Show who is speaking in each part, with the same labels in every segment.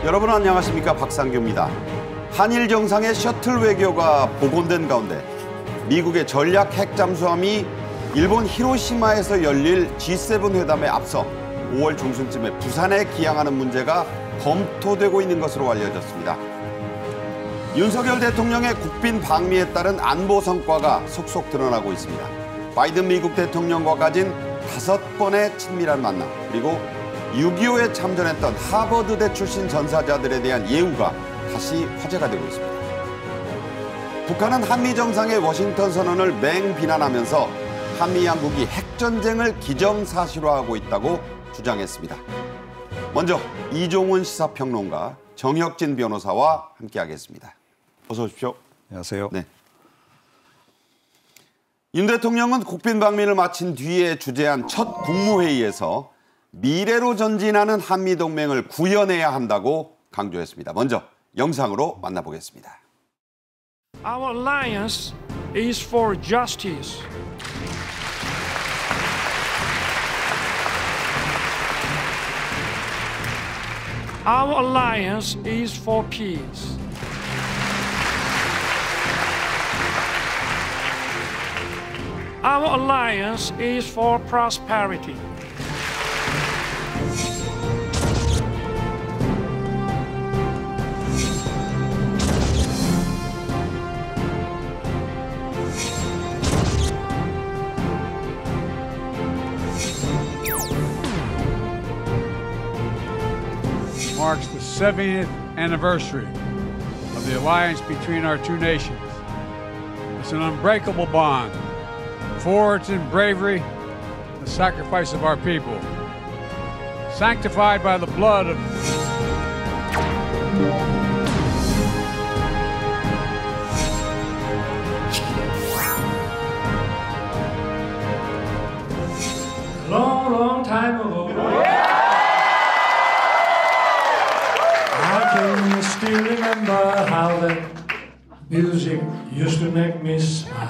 Speaker 1: 여러분 안녕하십니까, 박상규입니다. 한일 정상의 셔틀 외교가 복원된 가운데 미국의 전략 핵 잠수함이 일본 히로시마에서 열릴 G7 회담에 앞서 5월 중순쯤에 부산에 기항하는 문제가 검토되고 있는 것으로 알려졌습니다. 윤석열 대통령의 국빈 방미에 따른 안보 성과가 속속 드러나고 있습니다. 바이든 미국 대통령과 가진 5번의 친밀한 만남, 그리고 6.25에 참전했던 하버드대 출신 전사자들에 대한 예우가 다시 화제가 되고 있습니다. 북한은 한미 정상의 워싱턴 선언을 맹비난하면서 한미 양국이 핵전쟁을 기정사실화하고 있다고 주장했습니다. 먼저 이종훈 시사평론가, 정혁진 변호사와 함께하겠습니다. 어서 오십시오.
Speaker 2: 안녕하세요.
Speaker 1: 네. 윤 대통령은 국빈 방미를 마친 뒤에 주재한 첫 국무회의에서 미래로 전진하는 한미동맹을 구현해야 한다고 강조했습니다. 먼저 영상으로 만나보겠습니다.
Speaker 3: Our alliance is for justice. Our alliance is for peace. Our alliance is for prosperity.
Speaker 4: Marks the 70th anniversary of the alliance between our two nations. It's an unbreakable bond, forged in bravery, the sacrifice of our people, sanctified by the blood of
Speaker 3: Long, long time ago, I can still remember how that music used to make me smile.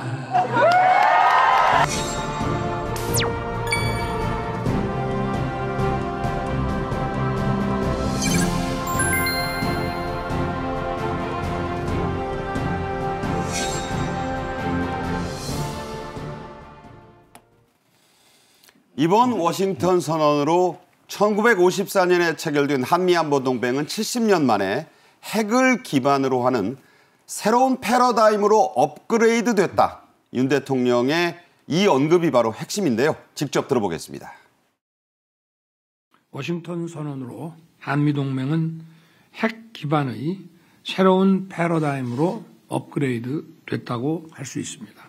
Speaker 1: 이번 워싱턴 선언으로 1954년에 체결된 한미안보동맹은 70년 만에 핵을 기반으로 하는 새로운 패러다임으로 업그레이드 됐다. 윤 대통령의 이 언급이 바로 핵심인데요. 직접 들어보겠습니다.
Speaker 3: 워싱턴 선언으로 한미동맹은 핵 기반의 새로운 패러다임으로 업그레이드 됐다고 할 수 있습니다.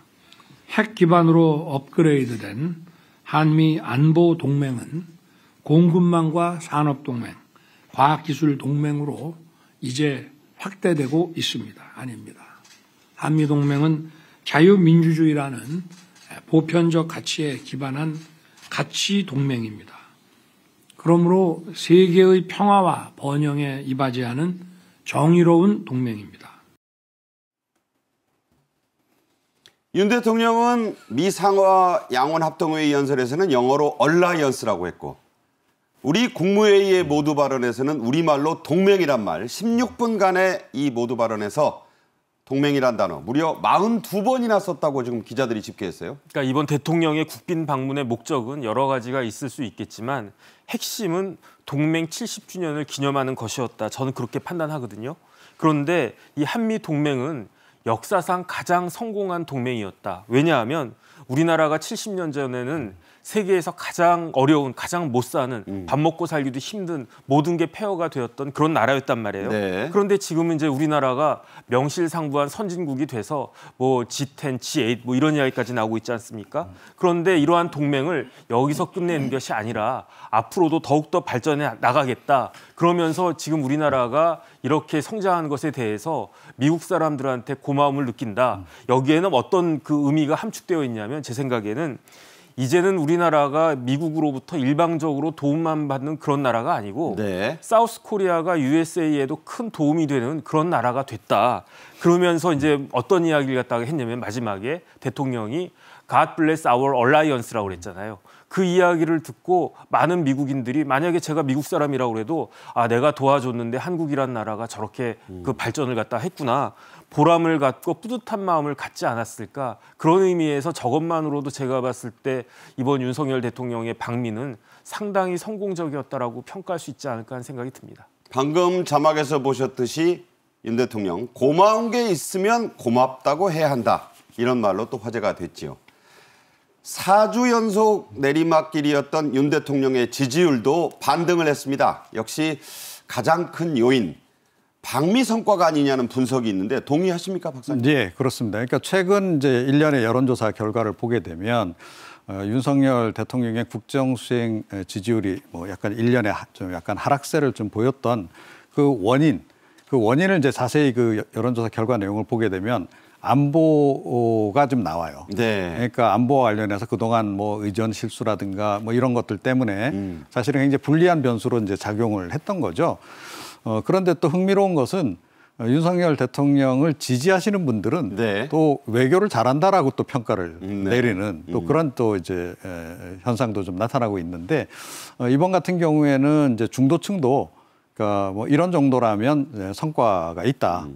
Speaker 3: 핵 기반으로 업그레이드된 한미 안보 동맹은 공급망과 산업동맹, 과학기술 동맹으로 이제 확대되고 있습니다. 아닙니다. 한미동맹은 자유민주주의라는 보편적 가치에 기반한 가치 동맹입니다. 그러므로 세계의 평화와 번영에 이바지하는 정의로운 동맹입니다.
Speaker 1: 윤 대통령은 미 상하 양원합동회의 연설에서는 영어로 얼라이언스라고 했고, 우리 국무회의의 모두 발언에서는 우리말로 동맹이란 말 16분간의 이 모두 발언에서 동맹이란 단어 무려 42번이나 썼다고 지금 기자들이 집계했어요.
Speaker 5: 그러니까 이번 대통령의 국빈 방문의 목적은 여러 가지가 있을 수 있겠지만 핵심은 동맹 70주년을 기념하는 것이었다. 저는 그렇게 판단하거든요. 그런데 이 한미 동맹은 역사상 가장 성공한 동맹이었다. 왜냐하면 우리나라가 70년 전에는 세계에서 가장 어려운, 가장 못 사는, 밥 먹고 살기도 힘든 모든 게 폐허가 되었던 그런 나라였단 말이에요.
Speaker 1: 네.
Speaker 5: 그런데 지금은 이제 우리나라가 명실상부한 선진국이 돼서 뭐 G10, G8 뭐 이런 이야기까지 나오고 있지 않습니까? 그런데 이러한 동맹을 여기서 끝내는 것이 아니라 앞으로도 더욱더 발전해 나가겠다. 그러면서 지금 우리나라가 이렇게 성장하는 것에 대해서 미국 사람들한테 고마움을 느낀다. 여기에는 어떤 그 의미가 함축되어 있냐면 제 생각에는 이제는 우리나라가 미국으로부터 일방적으로 도움만 받는 그런 나라가 아니고
Speaker 1: 네.
Speaker 5: 사우스 코리아가 USA에도 큰 도움이 되는 그런 나라가 됐다. 그러면서 이제 어떤 이야기를 갖다가 했냐면 마지막에 대통령이 God bless our alliance라고 그랬잖아요. 그 이야기를 듣고 많은 미국인들이 만약에 제가 미국 사람이라고 그래도 아 내가 도와줬는데 한국이란 나라가 저렇게 그 발전을 갖다 했구나. 보람을 갖고 뿌듯한 마음을 갖지 않았을까. 그런 의미에서 저것만으로도 제가 봤을 때 이번 윤석열 대통령의 방미는 상당히 성공적이었다라고 평가할 수 있지 않을까 하는 생각이 듭니다.
Speaker 1: 방금 자막에서 보셨듯이 윤 대통령 고마운 게 있으면 고맙다고 해야 한다. 이런 말로 또 화제가 됐지요. 4주 연속 내리막길이었던 윤 대통령의 지지율도 반등을 했습니다. 역시 가장 큰 요인, 방미 성과가 아니냐는 분석이 있는데 동의하십니까, 박사님?
Speaker 2: 네, 그렇습니다. 그러니까 최근 이제 일련의 여론조사 결과를 보게 되면 윤석열 대통령의 국정 수행 지지율이 뭐 약간 일련의 좀 약간 하락세를 좀 보였던 그 원인을 이제 자세히 그 여론조사 결과 내용을 보게 되면 안보가 좀 나와요.
Speaker 1: 네.
Speaker 2: 그러니까 안보와 관련해서 그동안 뭐 의전 실수라든가 뭐 이런 것들 때문에 사실은 굉장히 불리한 변수로 이제 작용을 했던 거죠. 그런데 또 흥미로운 것은 윤석열 대통령을 지지하시는 분들은
Speaker 1: 네.
Speaker 2: 또 외교를 잘한다라고 또 평가를 내리는 또 그런 또 이제 현상도 좀 나타나고 있는데 이번 같은 경우에는 이제 중도층도 그러니까 뭐 이런 정도라면 성과가 있다.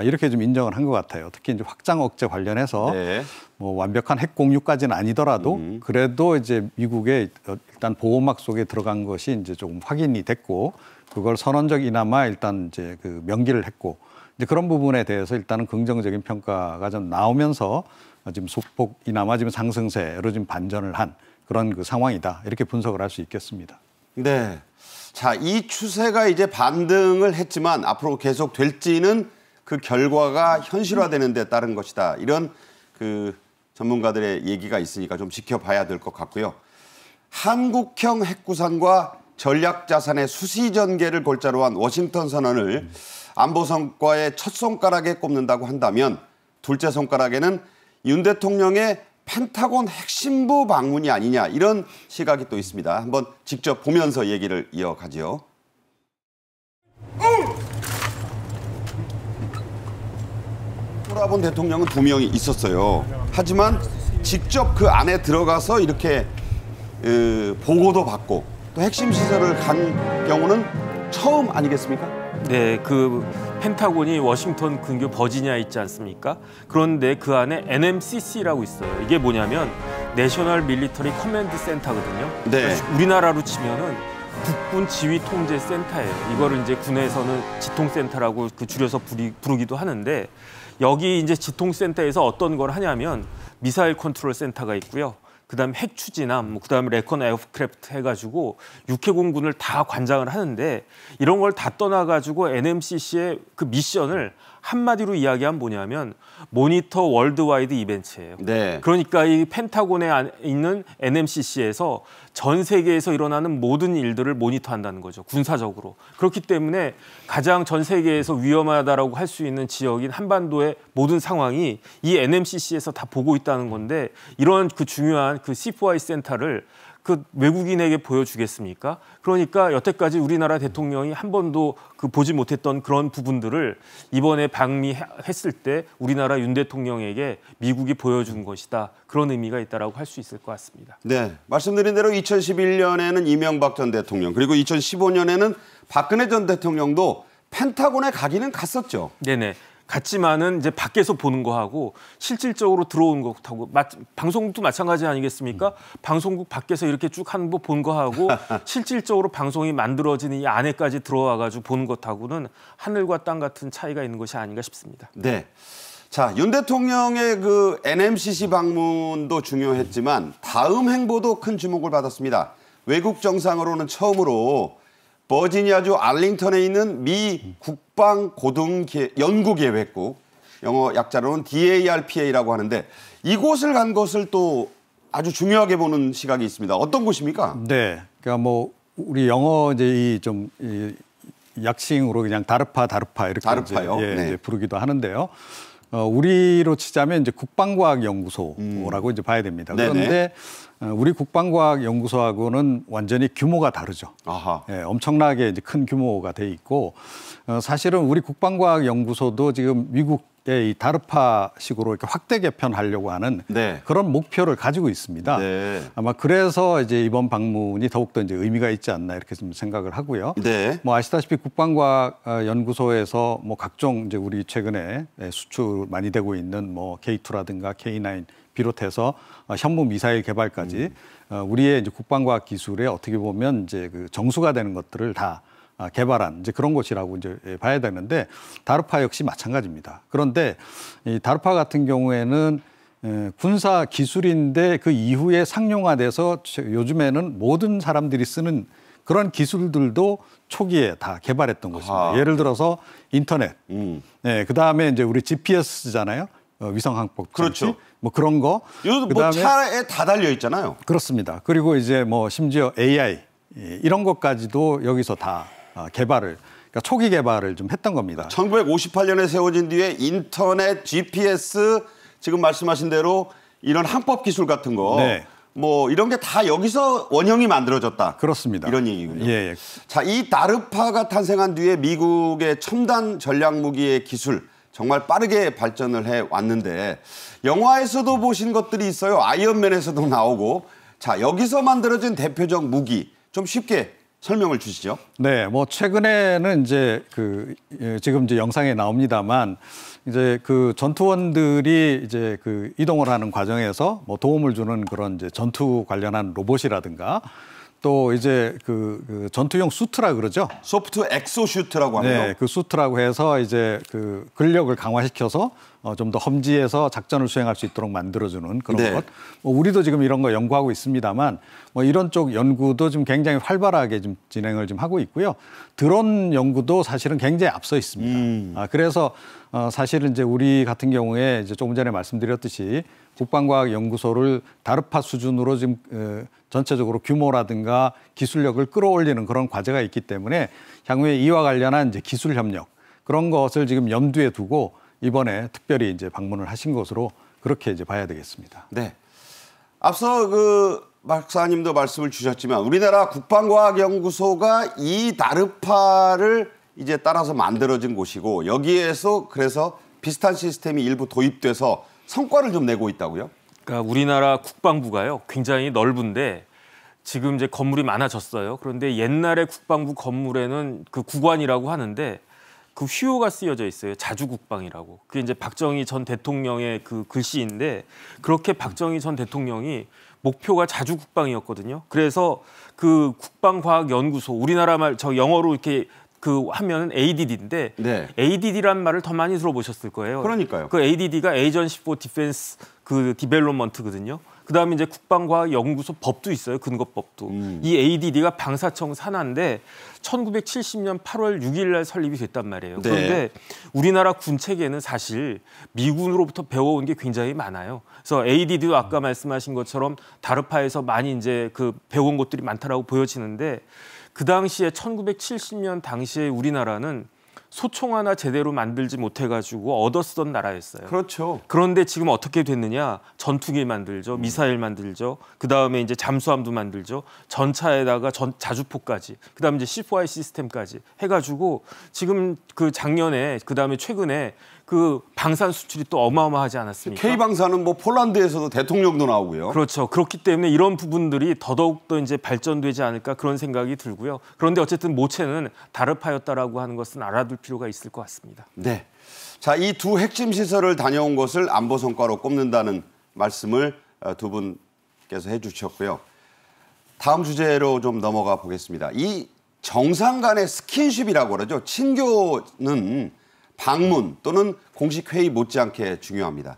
Speaker 2: 이렇게 좀 인정을 한 것 같아요. 특히 이제 확장 억제 관련해서
Speaker 1: 네.
Speaker 2: 뭐 완벽한 핵 공유까지는 아니더라도 그래도 이제 미국의 일단 보호막 속에 들어간 것이 이제 조금 확인이 됐고 그걸 선언적이나마 일단 이제 그 명기를 했고 이제 그런 부분에 대해서 일단은 긍정적인 평가가 좀 나오면서 지금 소폭이나마 지금 상승세로 지금 반전을 한 그런 그 상황이다 이렇게 분석을 할 수 있겠습니다.
Speaker 1: 네. 자, 이 추세가 이제 반등을 했지만 앞으로 계속 될지는 그 결과가 현실화되는 데 따른 것이다. 이런 그 전문가들의 얘기가 있으니까 좀 지켜봐야 될 것 같고요. 한국형 핵구산과 전략자산의 수시전개를 골자로 한 워싱턴 선언을 안보 성과의 첫 손가락에 꼽는다고 한다면 둘째 손가락에는 윤 대통령의 펜타곤 핵심부 방문이 아니냐 이런 시각이 또 있습니다. 한번 직접 보면서 얘기를 이어가죠. 돌아본 대통령은 2명이 있었어요. 하지만 직접 그 안에 들어가서 이렇게 보고도 받고 또 핵심 시설을 간 경우는 처음 아니겠습니까?
Speaker 5: 네, 그 펜타곤이 워싱턴 근교 버지니아에 있지 않습니까? 그런데 그 안에 NMCC라고 있어요. 이게 뭐냐면 내셔널 밀리터리 커맨드 센터거든요.
Speaker 1: 네.
Speaker 5: 그러니까 우리나라로 치면은 국군 지휘 통제 센터예요. 이거를 이제 군에서는 지통센터라고 그 줄여서 부르기도 하는데 여기 이제 지통센터에서 어떤 걸 하냐면 미사일 컨트롤 센터가 있고요. 그다음 핵 추진함, 그다음에 레컨 에어크래프트 해가지고 육해공군을 다 관장을 하는데 이런 걸 다 떠나가지고 NMCC의 그 미션을 한마디로 이야기하면 뭐냐면 모니터 월드와이드 이벤트예요.
Speaker 1: 네.
Speaker 5: 그러니까 이 펜타곤에 있는 NMCC에서 전 세계에서 일어나는 모든 일들을 모니터한다는 거죠. 군사적으로. 그렇기 때문에 가장 전 세계에서 위험하다라고 할 수 있는 지역인 한반도의 모든 상황이 이 NMCC에서 다 보고 있다는 건데 이런 그 중요한 그 C4I 센터를 그 외국인에게 보여주겠습니까? 그러니까 여태까지 우리나라 대통령이 한 번도 그 보지 못했던 그런 부분들을 이번에 방미했을 때 우리나라 윤 대통령에게 미국이 보여준 것이다. 그런 의미가 있다라고 할 수 있을 것 같습니다.
Speaker 1: 네, 말씀드린 대로 2011년에는 이명박 전 대통령 그리고 2015년에는 박근혜 전 대통령도 펜타곤에 가기는 갔었죠.
Speaker 5: 네네. 갔지만은 이제 밖에서 보는 거하고 실질적으로 들어온 것하고 방송국도 마찬가지 아니겠습니까? 방송국 밖에서 이렇게 쭉 하는 거 본 거하고 실질적으로 방송이 만들어지는 이 안에까지 들어와가지고 보는 것하고는 하늘과 땅 같은 차이가 있는 것이 아닌가 싶습니다.
Speaker 1: 네. 자, 윤 대통령의 그 NMCC 방문도 중요했지만 다음 행보도 큰 주목을 받았습니다. 외국 정상으로는 처음으로 버지니아주 알링턴에 있는 미 국방고등연구계획국, 영어 약자로는 DARPA라고 하는데 이곳을 간 것을 또 아주 중요하게 보는 시각이 있습니다. 어떤 곳입니까?
Speaker 2: 네, 그러니까 뭐 우리 영어 이제 약칭으로 그냥 다르파 이렇게
Speaker 1: 다르파요?
Speaker 2: 이제,
Speaker 1: 네.
Speaker 2: 이제 부르기도 하는데요. 우리로 치자면 이제 국방과학연구소라고 이제 봐야 됩니다.
Speaker 1: 네네.
Speaker 2: 그런데 우리 국방과학연구소하고는 완전히 규모가 다르죠.
Speaker 1: 아하.
Speaker 2: 예, 엄청나게 이제 큰 규모가 돼 있고 사실은 우리 국방과학연구소도 지금 미국의 이 다르파식으로 이렇게 확대 개편하려고 하는
Speaker 1: 네.
Speaker 2: 그런 목표를 가지고 있습니다.
Speaker 1: 네.
Speaker 2: 아마 그래서 이제 이번 방문이 더욱더 이제 의미가 있지 않나 이렇게 좀 생각을 하고요.
Speaker 1: 네.
Speaker 2: 뭐 아시다시피 국방과학연구소에서 뭐 각종 이제 우리 최근에 수출 많이 되고 있는 뭐 K2라든가 K9 비롯해서 현무 미사일 개발까지 우리의 이제 국방과학 기술에 어떻게 보면 이제 그 정수가 되는 것들을 다 개발한 이제 그런 곳이라고 이제 봐야 되는데 다르파 역시 마찬가지입니다. 그런데 이 다르파 같은 경우에는 군사 기술인데 그 이후에 상용화돼서 요즘에는 모든 사람들이 쓰는 그런 기술들도 초기에 다 개발했던 곳입니다.
Speaker 1: 아하.
Speaker 2: 예를 들어서 인터넷, 네, 그 다음에 이제 우리 GPS잖아요. 위성 항법 장치,
Speaker 1: 그렇죠.
Speaker 2: 뭐 그런 거.
Speaker 1: 이거 뭐
Speaker 2: 그다음에
Speaker 1: 차에 다 달려 있잖아요.
Speaker 2: 그렇습니다. 그리고 이제 뭐 심지어 AI 이런 것까지도 여기서 다 개발을, 그러니까 초기 개발을 좀 했던 겁니다.
Speaker 1: 1958년에 세워진 뒤에 인터넷, GPS, 지금 말씀하신 대로 이런 항법 기술 같은 거,
Speaker 2: 네.
Speaker 1: 뭐 이런 게 다 여기서 원형이 만들어졌다.
Speaker 2: 그렇습니다.
Speaker 1: 이런 얘기군요.
Speaker 2: 예, 예.
Speaker 1: 자, 이 다르파가 탄생한 뒤에 미국의 첨단 전략 무기의 기술 정말 빠르게 발전을 해 왔는데 영화에서도 보신 것들이 있어요. 아이언맨에서도 나오고. 자, 여기서 만들어진 대표적 무기 좀 쉽게 설명을 주시죠.
Speaker 2: 네, 뭐 최근에는 이제 지금 이제 영상에 나옵니다만 이제 그 전투원들이 이제 그 이동을 하는 과정에서 뭐 도움을 주는 그런 이제 전투 관련한 로봇이라든가 또 이제 그 전투용 수트라 그러죠.
Speaker 1: 소프트 엑소슈트라고 하네요.
Speaker 2: 네, 그 수트라고 해서 이제 그 근력을 강화시켜서 좀 더 험지에서 작전을 수행할 수 있도록 만들어주는 그런
Speaker 1: 네.
Speaker 2: 것. 뭐 우리도 지금 이런 거 연구하고 있습니다만 뭐 이런 쪽 연구도 지금 굉장히 활발하게 좀 진행을 좀 하고 있고요. 드론 연구도 사실은 굉장히 앞서 있습니다. 그래서 사실은 이제 우리 같은 경우에 이제 조금 전에 말씀드렸듯이 국방과학연구소를 다르파 수준으로 지금 전체적으로 규모라든가 기술력을 끌어올리는 그런 과제가 있기 때문에 향후에 이와 관련한 이제 기술 협력 그런 것을 지금 염두에 두고 이번에 특별히 이제 방문을 하신 것으로 그렇게 이제 봐야 되겠습니다.
Speaker 1: 네. 앞서 그 박사님도 말씀을 주셨지만 우리나라 국방과학연구소가 이 다르파를 이제 따라서 만들어진 곳이고 여기에서 그래서 비슷한 시스템이 일부 도입돼서 성과를 좀 내고 있다고요?
Speaker 5: 그러니까 우리나라 국방부가요 굉장히 넓은데 지금 이제 건물이 많아졌어요. 그런데 옛날에 국방부 건물에는 그 구관이라고 하는데 그 휘호가 쓰여져 있어요. 자주국방이라고. 그게 이제 박정희 전 대통령의 그 글씨인데 그렇게 박정희 전 대통령이 목표가 자주국방이었거든요. 그래서 그 국방과학연구소 우리나라 말 저 영어로 이렇게 그 하면은 ADD인데
Speaker 1: 네.
Speaker 5: ADD란 말을 더 많이 들어보셨을 거예요.
Speaker 1: 그러니까요.
Speaker 5: 그 ADD가 Agency for Defense 그 Development거든요. 그다음에 이제 국방과학연구소 법도 있어요. 근거법도. 이 ADD가 방사청 산하인데 1970년 8월 6일 날 설립이 됐단 말이에요.
Speaker 1: 네.
Speaker 5: 그런데 우리나라 군 체계는 사실 미군으로부터 배워온 게 굉장히 많아요. 그래서 ADD도 아까 말씀하신 것처럼 다르파에서 많이 이제 그 배운 것들이 많다라고 보여지는데 그 당시에 1970년 당시에 우리나라는 소총 하나 제대로 만들지 못해가지고 얻어쓰던 나라였어요.
Speaker 1: 그렇죠.
Speaker 5: 그런데 지금 어떻게 됐느냐? 전투기 만들죠, 미사일 만들죠, 그 다음에 이제 잠수함도 만들죠, 전차에다가 자주포까지, 그 다음에 이제 C4I 시스템까지 해가지고 지금 그 작년에 그 다음에 최근에 그 방산 수출이 또 어마어마하지 않았습니까?
Speaker 1: K방사는 뭐 폴란드에서도 대통령도 나오고요.
Speaker 5: 그렇죠. 그렇기 때문에 이런 부분들이 더더욱 더 이제 발전되지 않을까 그런 생각이 들고요. 그런데 어쨌든 모체는 다르파였다라고 하는 것은 알아둘 필요가 있을 것 같습니다.
Speaker 1: 네. 자, 이 두 핵심 시설을 다녀온 것을 안보 성과로 꼽는다는 말씀을 두 분께서 해주셨고요. 다음 주제로 좀 넘어가 보겠습니다. 이 정상 간의 스킨십이라고 그러죠. 친교는 방문 또는 공식 회의 못지않게 중요합니다.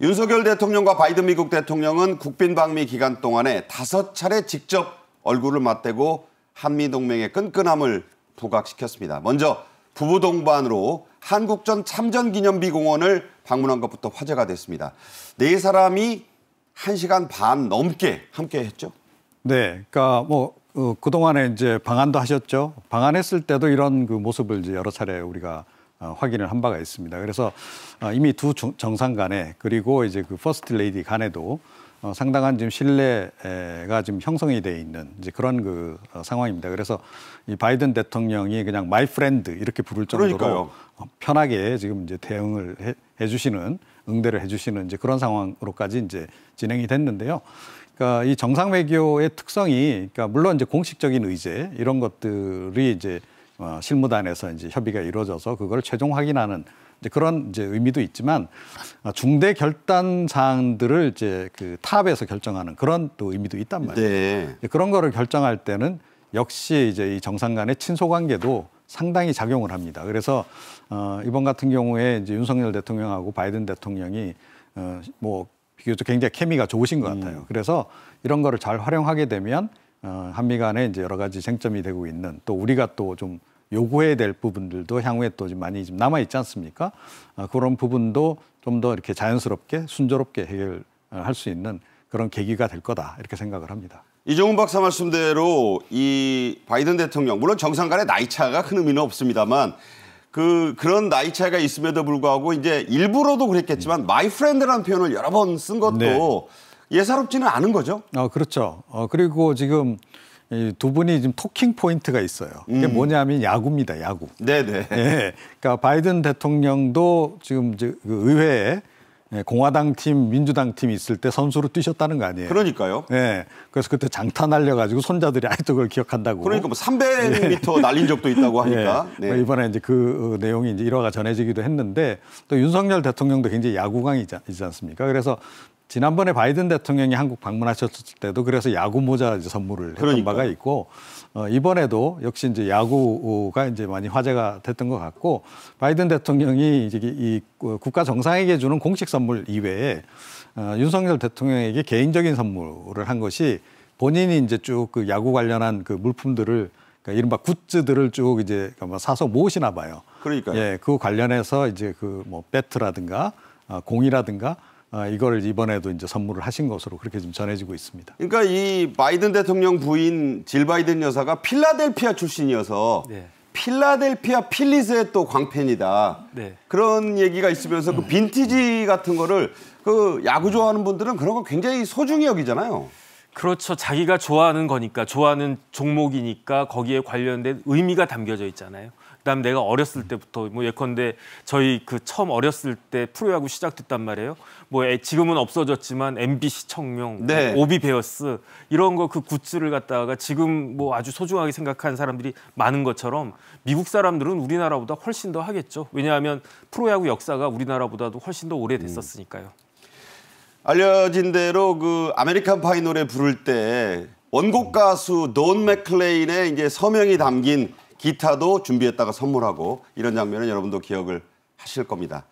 Speaker 1: 윤석열 대통령과 바이든 미국 대통령은 국빈 방미 기간 동안에 5차례 직접 얼굴을 맞대고 한미 동맹의 끈끈함을 부각시켰습니다. 먼저 부부 동반으로 한국전 참전기념비 공원을 방문한 것부터 화제가 됐습니다. 네 사람이 1시간 반 넘게 함께했죠.
Speaker 2: 네, 그러니까 뭐 그동안에 이제 방한도 하셨죠. 방한했을 때도 이런 그 모습을 이제 여러 차례 우리가 확인을 한 바가 있습니다. 그래서 이미 두 정상 간에 그리고 이제 그 퍼스트 레이디 간에도 상당한 지금 신뢰가 지금 형성이 돼 있는 이제 그런 그 상황입니다. 그래서 이 바이든 대통령이 그냥 마이 프렌드 이렇게 부를 정도로
Speaker 1: 그러니까요.
Speaker 2: 편하게 지금 이제 대응을 해주시는 응대를 해주시는 이제 그런 상황으로까지 이제 진행이 됐는데요. 그러니까 이 정상 외교의 특성이 그러니까 물론 이제 공식적인 의제 이런 것들이 이제 실무단에서 이제 협의가 이루어져서 그걸 최종 확인하는 이제 그런 이제 의미도 있지만 중대 결단 사항들을 이제 그 탑에서 결정하는 그런 또 의미도 있단 말이에요.
Speaker 1: 네.
Speaker 2: 그런 거를 결정할 때는 역시 이제 이 정상 간의 친소 관계도 상당히 작용을 합니다. 그래서 이번 같은 경우에 이제 윤석열 대통령하고 바이든 대통령이 뭐 비교적 굉장히 케미가 좋으신 것 같아요. 그래서 이런 거를 잘 활용하게 되면 한미 간에 이제 여러 가지 쟁점이 되고 있는 또 우리가 또 좀 요구해야 될 부분들도 향후에 또 좀 많이 좀 남아 있지 않습니까? 그런 부분도 좀 더 이렇게 자연스럽게 순조롭게 해결할 수 있는 그런 계기가 될 거다 이렇게 생각을 합니다.
Speaker 1: 이종훈 박사 말씀대로 이 바이든 대통령 물론 정상 간의 나이 차가 큰 의미는 없습니다만 그런 나이 차이가 있음에도 불구하고 이제 일부러도 그랬겠지만 마이 프렌드라는 표현을 여러 번 쓴 것도
Speaker 2: 네.
Speaker 1: 예사롭지는 않은 거죠.
Speaker 2: 그렇죠. 그리고 지금 이 두 분이 지금 토킹 포인트가 있어요. 이게 뭐냐면 야구입니다. 야구.
Speaker 1: 네네.
Speaker 2: 예. 그러니까 바이든 대통령도 지금 이제 그 의회에 공화당 팀, 민주당 팀이 있을 때 선수로 뛰셨다는 거 아니에요.
Speaker 1: 그러니까요.
Speaker 2: 예. 그래서 그때 장타 날려가지고 손자들이 아직도 그걸 기억한다고.
Speaker 1: 그러니까 뭐 300m 날린 적도 있다고 하니까.
Speaker 2: 예.
Speaker 1: 네.
Speaker 2: 이번에 이제 그 내용이 이제 일화가 전해지기도 했는데 또 윤석열 대통령도 굉장히 야구광이지 않습니까? 그래서 지난번에 바이든 대통령이 한국 방문하셨을 때도 그래서 야구 모자 이제 선물을 했던
Speaker 1: 그러니까요.
Speaker 2: 바가 있고 이번에도 역시 이제 야구가 이제 많이 화제가 됐던 것 같고 바이든 대통령이 이제 이 국가 정상에게 주는 공식 선물 이외에 윤석열 대통령에게 개인적인 선물을 한 것이 본인이 이제 쭉 그 야구 관련한 그 물품들을 그러니까 이른바 굿즈들을 쭉 이제 사서 모으시나 봐요.
Speaker 1: 그러니까요.
Speaker 2: 예, 그 관련해서 이제 그 뭐 배트라든가 공이라든가 이걸 이번에도 이제 선물을 하신 것으로 그렇게 좀 전해지고 있습니다.
Speaker 1: 그러니까 이 바이든 대통령 부인 질 바이든 여사가 필라델피아 출신이어서
Speaker 5: 네.
Speaker 1: 필라델피아 필리스의 또 광팬이다.
Speaker 5: 네.
Speaker 1: 그런 얘기가 있으면서 그 빈티지 같은 거를 그 야구 좋아하는 분들은 그런 거 굉장히 소중히 여기잖아요.
Speaker 5: 그렇죠. 자기가 좋아하는 거니까, 좋아하는 종목이니까 거기에 관련된 의미가 담겨져 있잖아요. 그다음 내가 어렸을 때부터 뭐 예컨대 저희 그 처음 어렸을 때 프로야구 시작됐단 말이에요. 뭐 지금은 없어졌지만 MBC 청룡,
Speaker 1: 네.
Speaker 5: 오비 베어스 이런 거 그 굿즈를 갖다가 지금 뭐 아주 소중하게 생각하는 사람들이 많은 것처럼 미국 사람들은 우리나라보다 훨씬 더 하겠죠. 왜냐하면 프로야구 역사가 우리나라보다도 훨씬 더 오래됐었으니까요.
Speaker 1: 알려진 대로 그 아메리칸 파이 노래 부를 때 원곡 가수 돈 맥클레인의 이제 서명이 담긴 기타도 준비했다가 선물하고 이런 장면은 여러분도 기억을 하실 겁니다.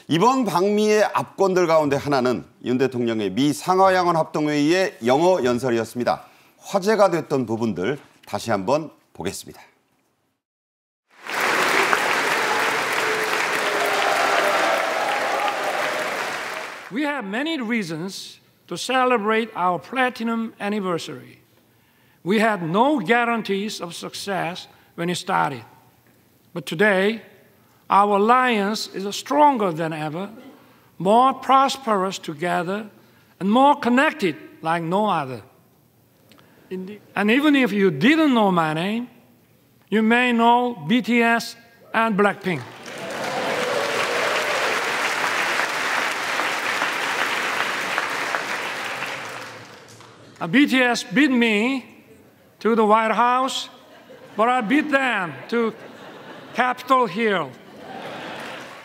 Speaker 1: 이번 방미의 압권들 가운데 하나는 윤 대통령의 미 상하양원 합동회의의 영어 연설이었습니다. 화제가 됐던 부분들 다시 한번 보겠습니다.
Speaker 3: We have many reasons to celebrate our platinum anniversary. We had no guarantees of success when it started. But today, our alliance is stronger than ever, more prosperous together, and more connected like no other. And even if you didn't know my name, you may know BTS and Blackpink. BTS beat me to the White House, but I beat them to Capitol Hill.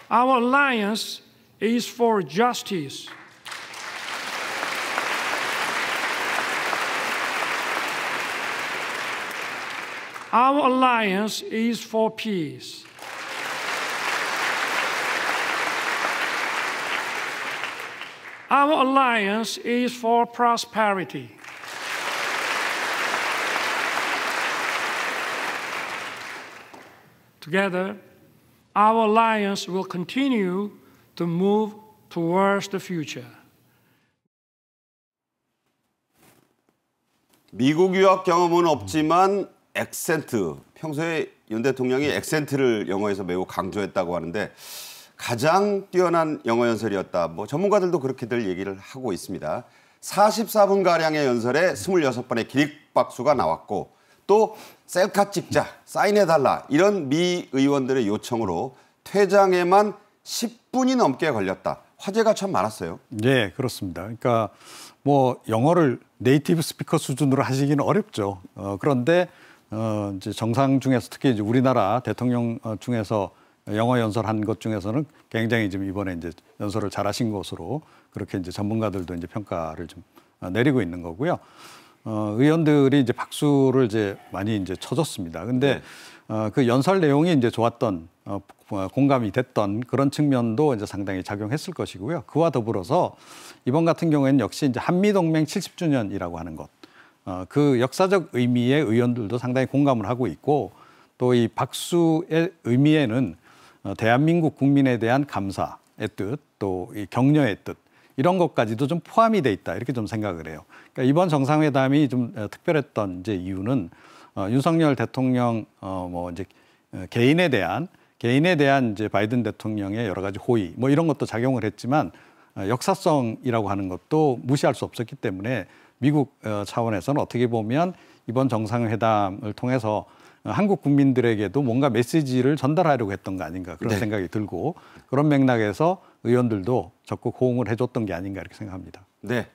Speaker 3: Our alliance is for justice. Our alliance is for peace. Our alliance is for prosperity. Together, our alliance will continue to move towards the future.
Speaker 1: 미국 유학 경험은 없지만 액센트, 평소에 윤 대통령이 액센트를 영어에서 매우 강조했다고 하는데 가장 뛰어난 영어 연설이었다. 뭐 전문가들도 그렇게들 얘기를 하고 있습니다. 44분가량의 연설에 26번의 기립박수가 나왔고 또 셀카 찍자, 사인해달라 이런 미 의원들의 요청으로 퇴장에만 10분이 넘게 걸렸다. 화제가 참 많았어요.
Speaker 2: 네, 그렇습니다. 그러니까 뭐 영어를 네이티브 스피커 수준으로 하시기는 어렵죠. 그런데 이제 정상 중에서 특히 이제 우리나라 대통령 중에서 영어 연설한 것 중에서는 굉장히 지금 이번에 이제 연설을 잘하신 것으로 그렇게 이제 전문가들도 이제 평가를 좀 내리고 있는 거고요. 의원들이 이제 박수를 이제 많이 이제 쳐줬습니다. 근데 그 연설 내용이 이제 좋았던 공감이 됐던 그런 측면도 이제 상당히 작용했을 것이고요. 그와 더불어서 이번 같은 경우에는 역시 이제 한미동맹 70주년이라고 하는 것, 그 역사적 의미의 의원들도 상당히 공감을 하고 있고 또 이 박수의 의미에는 대한민국 국민에 대한 감사의 뜻, 또 이 격려의 뜻 이런 것까지도 좀 포함이 돼 있다 이렇게 좀 생각을 해요. 그러니까 이번 정상회담이 좀 특별했던 이제 이유는 윤석열 대통령 뭐 이제 개인에 대한 이제 바이든 대통령의 여러 가지 호의 뭐 이런 것도 작용을 했지만 역사성이라고 하는 것도 무시할 수 없었기 때문에 미국 차원에서는 어떻게 보면 이번 정상회담을 통해서 한국 국민들에게도 뭔가 메시지를 전달하려고 했던 거 아닌가 그런
Speaker 1: 네.
Speaker 2: 생각이 들고 그런 맥락에서 의원들도 적극 호응을 해줬던 게 아닌가 이렇게 생각합니다.
Speaker 1: 네.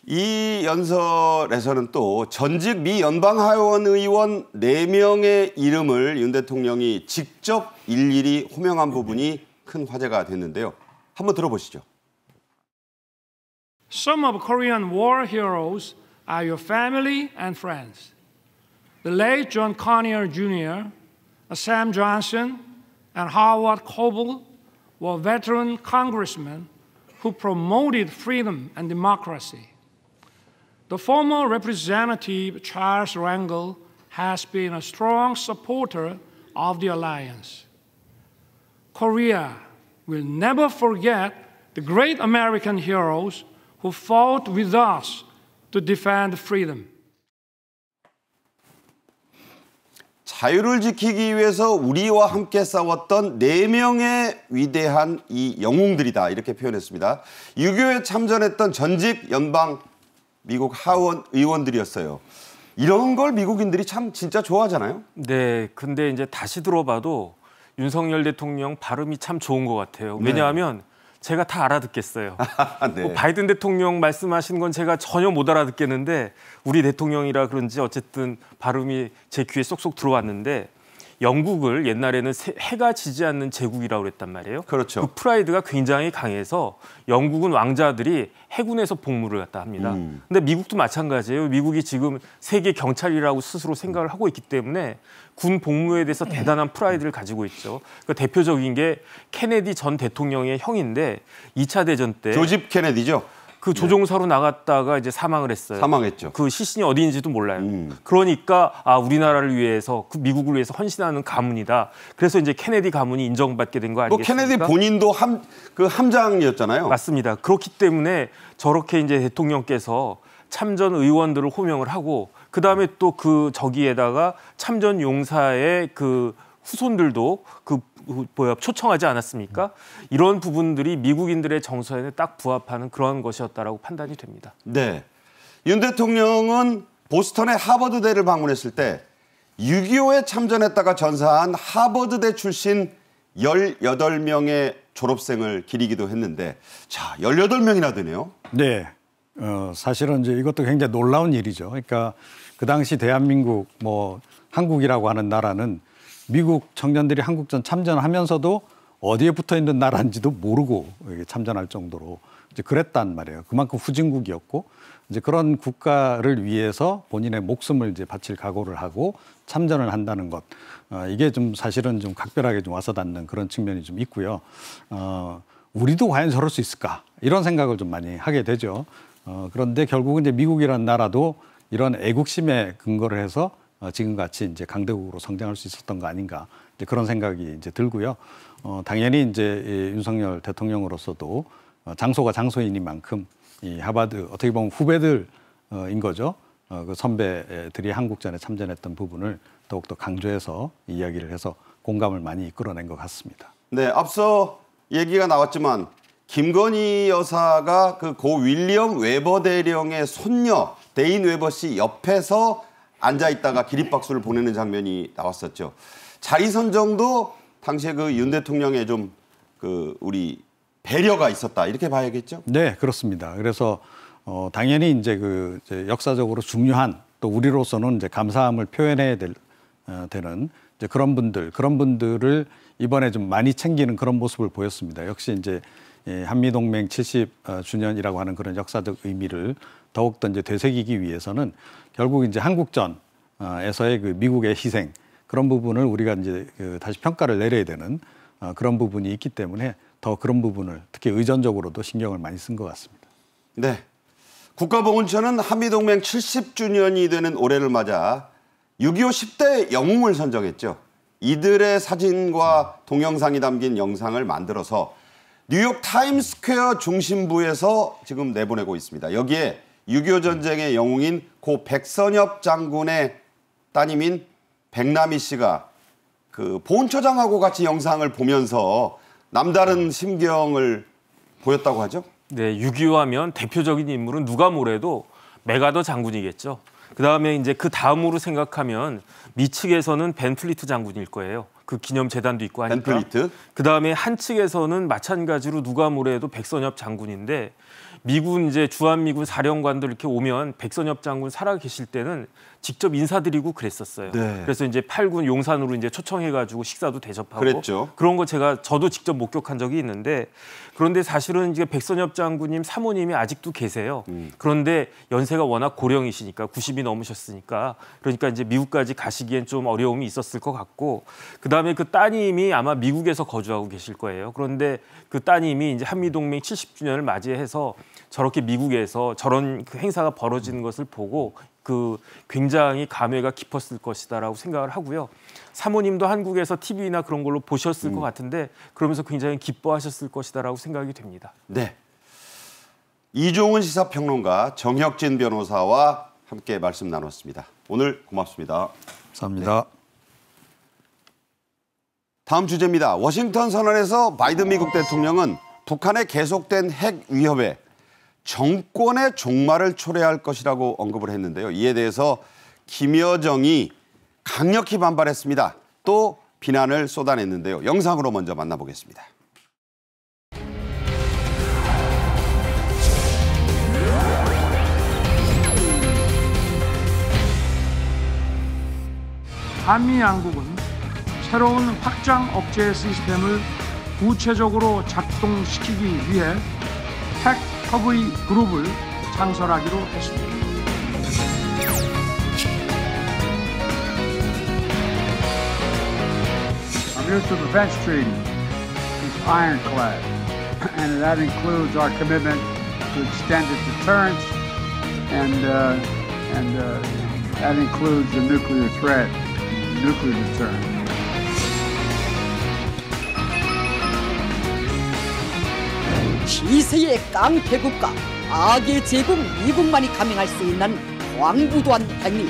Speaker 1: 이 연설에서는 또 전직 미 연방하원 의원 4명의 이름을 윤 대통령이 직접 일일이 호명한 부분이 큰 화제가 됐는데요. 한번 들어보시죠.
Speaker 3: Some of Korean war heroes are your family and friends. The late John Conyers Jr., Sam Johnson, and Howard Coble were veteran congressmen who promoted freedom and democracy. The former Representative Charles Rangel has been a strong supporter of the alliance. Korea will never forget the great American heroes who fought with us to defend freedom.
Speaker 1: 자유를 지키기 위해서 우리와 함께 싸웠던 4명의 위대한 이 영웅들이다 이렇게 표현했습니다. 6.25에 참전했던 전직 연방 미국 하원 의원들이었어요. 이런 걸 미국인들이 참 진짜 좋아하잖아요.
Speaker 5: 네, 근데 이제 다시 들어봐도 윤석열 대통령 발음이 참 좋은 것 같아요.
Speaker 1: 네.
Speaker 5: 왜냐하면 제가 다 알아듣겠어요.
Speaker 1: 네.
Speaker 5: 뭐 바이든 대통령 말씀하신 건 제가 전혀 못 알아듣겠는데 우리 대통령이라 그런지 어쨌든 발음이 제 귀에 쏙쏙 들어왔는데 영국을 옛날에는 해가 지지 않는 제국이라고 그랬단 말이에요.
Speaker 1: 그렇죠.
Speaker 5: 그 프라이드가 굉장히 강해서 영국은 왕자들이 해군에서 복무를 갖다 합니다. 근데 미국도 마찬가지예요. 미국이 지금 세계 경찰이라고 스스로 생각을 하고 있기 때문에 군 복무에 대해서 대단한 프라이드를 가지고 있죠. 그 대표적인 게 케네디 전 대통령의 형인데 2차 대전 때
Speaker 1: 조지 케네디죠.
Speaker 5: 그 조종사로 나갔다가 이제 사망을 했어요.
Speaker 1: 사망했죠.
Speaker 5: 그 시신이 어디인지도 몰라요. 그러니까 우리나라를 위해서 그 미국을 위해서 헌신하는 가문이다. 그래서 이제 케네디 가문이 인정받게 된 거 아니겠습니까?
Speaker 1: 뭐 케네디 본인도 함장이었잖아요.
Speaker 5: 맞습니다. 그렇기 때문에 저렇게 이제 대통령께서 참전 의원들을 호명을 하고 그 다음에 또 그 저기에다가 참전 용사의 그 후손들도 초청하지 않았습니까? 이런 부분들이 미국인들의 정서에는 딱 부합하는 그런 것이었다라고 판단이 됩니다.
Speaker 1: 네. 윤 대통령은 보스턴의 하버드대를 방문했을 때 6.25에 참전했다가 전사한 하버드대 출신 18명의 졸업생을 기리기도 했는데 자, 18명이나 되네요.
Speaker 2: 네. 사실은 이제 이것도 굉장히 놀라운 일이죠. 그러니까 그 당시 대한민국 한국이라고 하는 나라는 미국 청년들이 한국전 참전하면서도 어디에 붙어 있는 나라인지도 모르고 참전할 정도로 이제 그랬단 말이에요. 그만큼 후진국이었고 이제 그런 국가를 위해서 본인의 목숨을 이제 바칠 각오를 하고 참전을 한다는 것. 이게 좀 사실은 좀 각별하게 좀 와서 닿는 그런 측면이 좀 있고요. 우리도 과연 저럴 수 있을까? 이런 생각을 좀 많이 하게 되죠. 그런데 결국은 이제 미국이라는 나라도 이런 애국심에 근거를 해서 지금같이 이제 강대국으로 성장할 수 있었던 거 아닌가 이제 그런 생각이 이제 들고요. 당연히 이제 윤석열 대통령으로서도 장소가 장소이니만큼 이 하버드 어떻게 보면 후배들인 거죠. 그 선배들이 한국전에 참전했던 부분을 더욱더 강조해서 이야기를 해서 공감을 많이 이끌어낸 것 같습니다.
Speaker 1: 네, 앞서 얘기가 나왔지만 김건희 여사가 그 고 윌리엄 웨버 대령의 손녀 데인 웨버 씨 옆에서 앉아 있다가 기립박수를 보내는 장면이 나왔었죠. 자리 선정도 당시에 그 윤 대통령의 좀 그 우리 배려가 있었다 이렇게 봐야겠죠?
Speaker 2: 네, 그렇습니다. 그래서 당연히 이제 이제 역사적으로 중요한 또 우리로서는 이제 감사함을 표현해야 되는 이제 그런 분들을 이번에 좀 많이 챙기는 그런 모습을 보였습니다. 역시 이제 한미동맹 70주년이라고 하는 그런 역사적 의미를 더욱더 이제 되새기기 위해서는 결국 이제 한국전에서의 그 미국의 희생 그런 부분을 우리가 이제 다시 평가를 내려야 되는 그런 부분이 있기 때문에 더 그런 부분을 특히 의전적으로도 신경을 많이 쓴 것 같습니다.
Speaker 1: 네. 국가보훈처는 한미동맹 70주년이 되는 올해를 맞아 6.25 10대 영웅을 선정했죠. 이들의 사진과 동영상이 담긴 영상을 만들어서 뉴욕 타임스퀘어 중심부에서 지금 내보내고 있습니다. 여기에 6.25 전쟁의 영웅인 고 백선엽 장군의 따님인 백남희 씨가 그 보훈처장하고 같이 영상을 보면서 남다른 심경을 보였다고 하죠?
Speaker 5: 네, 6.25 하면 대표적인 인물은 누가 뭐래도 메가더 장군이겠죠. 그다음에 이제 그 다음으로 생각하면 미측에서는 벤 플리트 장군일 거예요. 그 기념재단도 있고 하니까.
Speaker 1: 벤 플리트.
Speaker 5: 그다음에 한측에서는 마찬가지로 누가 뭐래도 백선엽 장군인데 미군 이제 주한미군 사령관들 이렇게 오면 백선엽 장군 살아 계실 때는 직접 인사드리고 그랬었어요.
Speaker 1: 네.
Speaker 5: 그래서 이제 8군 용산으로 이제 초청해가지고 식사도 대접하고
Speaker 1: 그랬죠.
Speaker 5: 그런 거 저도 직접 목격한 적이 있는데 그런데 사실은 이제 백선엽 장군님 사모님이 아직도 계세요. 그런데 연세가 워낙 고령이시니까 90이 넘으셨으니까 그러니까 이제 미국까지 가시기엔 좀 어려움이 있었을 것 같고 그다음에 그 따님이 아마 미국에서 거주하고 계실 거예요. 그런데 그 따님이 이제 한미동맹 70주년을 맞이해서 저렇게 미국에서 저런 그 행사가 벌어지는 것을 보고 그 굉장히 감회가 깊었을 것이다라고 생각을 하고요. 사모님도 한국에서 TV나 그런 걸로 보셨을 것 같은데 그러면서 굉장히 기뻐하셨을 것이다라고 생각이 됩니다.
Speaker 1: 네. 이종훈 시사평론가 정혁진 변호사와 함께 말씀 나눴습니다. 오늘 고맙습니다.
Speaker 2: 감사합니다.
Speaker 1: 네. 다음 주제입니다. 워싱턴 선언에서 바이든 미국 대통령은 북한의 계속된 핵 위협에 정권의 종말을 초래할 것이라고 언급을 했는데요. 이에 대해서 김여정이 강력히 반발했습니다. 또 비난을 쏟아냈는데요. 영상으로 먼저 만나보겠습니다.
Speaker 3: 한미 양국은 새로운 확장 억제 시스템을 구체적으로 작동시키기 위해 핵 허브리 그룹을 창설하기로 했습니다.
Speaker 4: Our Mutual Defense Treaty is ironclad, and that includes our commitment to extended deterrence, and that includes the nuclear threat, nuclear deterrence.
Speaker 6: 시세의 깡패국가 악의 제국 미국만이 감행할 수 있는 광부도한 행위.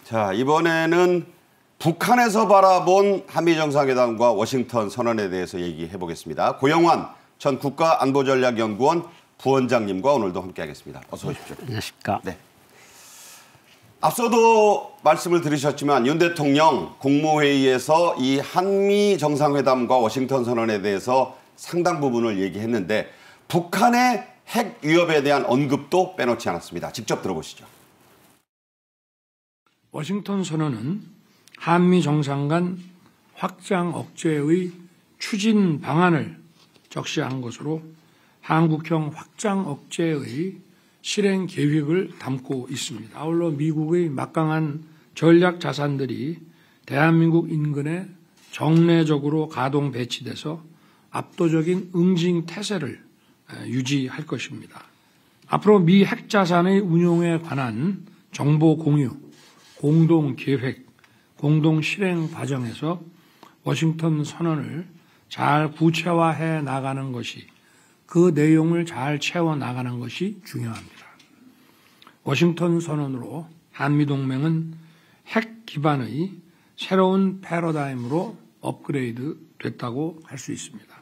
Speaker 1: 자, 이번에는 북한에서 바라본 한미 정상회담과 워싱턴 선언에 대해서 얘기해 보겠습니다. 고영환 전 국가안보전략연구원 부원장님과 오늘도 함께하겠습니다. 어서 오십시오.
Speaker 7: 안녕하십니까.
Speaker 1: 네. 앞서도 말씀을 들으셨지만 윤 대통령 국무회의에서 이 한미 정상회담과 워싱턴 선언에 대해서 상당 부분을 얘기했는데 북한의 핵 위협에 대한 언급도 빼놓지 않았습니다. 직접 들어보시죠.
Speaker 3: 워싱턴 선언은 한미 정상 간 확장 억제의 추진 방안을 적시한 것으로 한국형 확장 억제의 실행 계획을 담고 있습니다. 아울러 미국의 막강한 전략 자산들이 대한민국 인근에 정례적으로 가동 배치돼서 압도적인 응징 태세를 유지할 것입니다. 앞으로 미 핵자산의 운용에 관한 정보 공유, 공동 계획, 공동 실행 과정에서 워싱턴 선언을 잘 구체화해 나가는 것이, 그 내용을 잘 채워 나가는 것이 중요합니다. 워싱턴 선언으로 한미동맹은 핵 기반의 새로운 패러다임으로 업그레이드 됐다고 할 수 있습니다.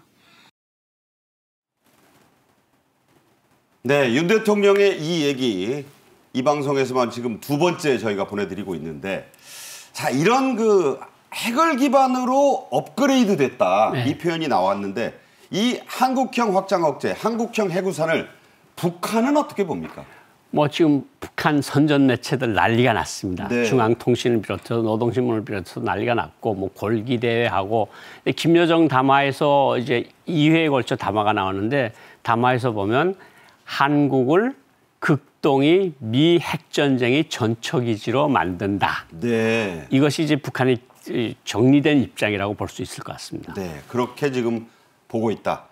Speaker 1: 네, 윤 대통령의 이 얘기, 이 방송에서만 지금 두 번째 저희가 보내드리고 있는데, 자, 이런 그 핵을 기반으로 업그레이드 됐다,
Speaker 7: 네.
Speaker 1: 이 표현이 나왔는데, 이 한국형 확장 억제, 한국형 해구산을 북한은 어떻게 봅니까?
Speaker 7: 뭐 지금 북한 선전 매체들 난리가 났습니다.
Speaker 1: 네.
Speaker 7: 중앙통신을 비롯해서 노동신문을 비롯해서 난리가 났고, 뭐 골기 대회하고, 김여정 담화에서 이제 2회에 걸쳐 담화가 나왔는데, 담화에서 보면 한국을 극동이 미 핵전쟁의 전초기지로 만든다.
Speaker 1: 네.
Speaker 7: 이것이 이제 북한의 정리된 입장이라고 볼 수 있을 것 같습니다.
Speaker 1: 네, 그렇게 지금 보고 있다.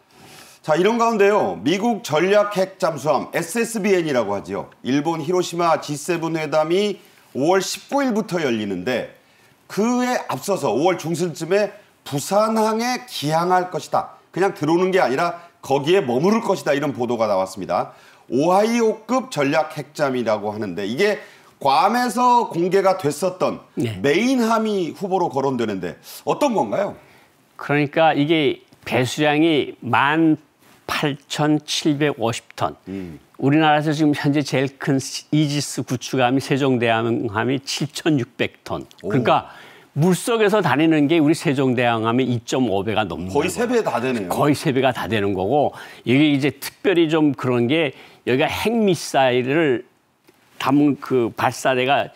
Speaker 1: 자, 이런 가운데요, 미국 전략 핵 잠수함 SSBN이라고 하지요. 일본 히로시마 G7 회담이 5월 19일부터 열리는데, 그에 앞서서 5월 중순쯤에 부산항에 기항할 것이다. 그냥 들어오는 게 아니라 거기에 머무를 것이다. 이런 보도가 나왔습니다. 오하이오급 전략 핵잠이라고 하는데, 이게 괌에서 공개가 됐었던
Speaker 7: 네.
Speaker 1: 메인함이 후보로 거론되는데 어떤 건가요?
Speaker 7: 그러니까 이게 배수량이 18,750톤. 우리나라에서 지금 현재 제일 큰 이지스 구축함이 세종대왕함이 7,600톤. 그러니까 물속에서 다니는 게 우리 세종대왕함의 2.5배가 넘는
Speaker 1: 거의 3배 다 되네요.
Speaker 7: 거의 3배가 다 되는 거고, 이게 이제 특별히 좀 그런 게, 여기가 핵미사일을 담은 그 발사대가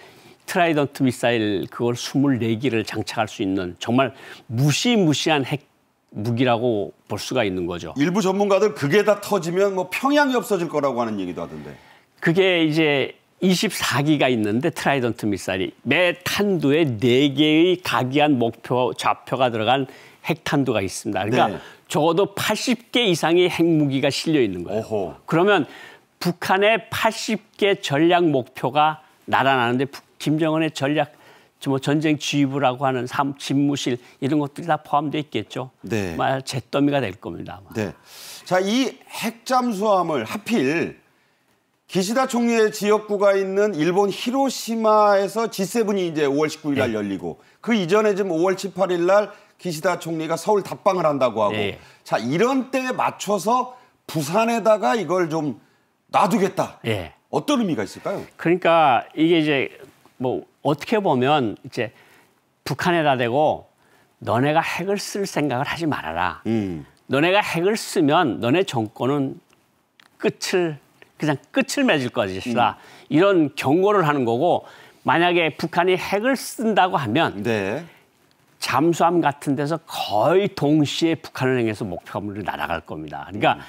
Speaker 7: 트라이던트 미사일 그걸 24기를 장착할 수 있는 정말 무시무시한 핵 무기라고 볼 수가 있는 거죠.
Speaker 1: 일부 전문가들 그게 다 터지면 뭐 평양이 없어질 거라고 하는 얘기도 하던데.
Speaker 7: 그게 이제 24기가 있는데, 트라이던트 미사일이 매 탄두에 4개의 각이한 목표 좌표가 들어간 핵탄두가 있습니다. 그러니까
Speaker 1: 네.
Speaker 7: 적어도 80개 이상의 핵무기가 실려 있는 거예요.
Speaker 1: 어허.
Speaker 7: 그러면 북한의 80개 전략 목표가 날아나는데, 김정은의 전략 뭐 전쟁 지휘부라고 하는 집무실 이런 것들이 다 포함되어 있겠죠.
Speaker 1: 네.
Speaker 7: 잿더미가 될 겁니다. 아마.
Speaker 1: 네. 자, 이 핵잠수함을 하필 기시다 총리의 지역구가 있는 일본 히로시마에서 G7이 이제 5월 19일 날 열리고, 그 이전에 지금 5월 18일 날 기시다 총리가 서울 답방을 한다고 하고, 자, 이런 때에 맞춰서 부산에다가 이걸 좀 놔두겠다. 어떤 의미가 있을까요?
Speaker 7: 그러니까 이게 이제 뭐 어떻게 보면 이제 북한에다 대고 너네가 핵을 쓸 생각을 하지 말아라. 너네가 핵을 쓰면 너네 정권은 그냥 끝을 맺을 것이다. 이런 경고를 하는 거고, 만약에 북한이 핵을 쓴다고 하면
Speaker 1: 네.
Speaker 7: 잠수함 같은 데서 거의 동시에 북한을 향해서 목표물이 날아갈 겁니다. 그러니까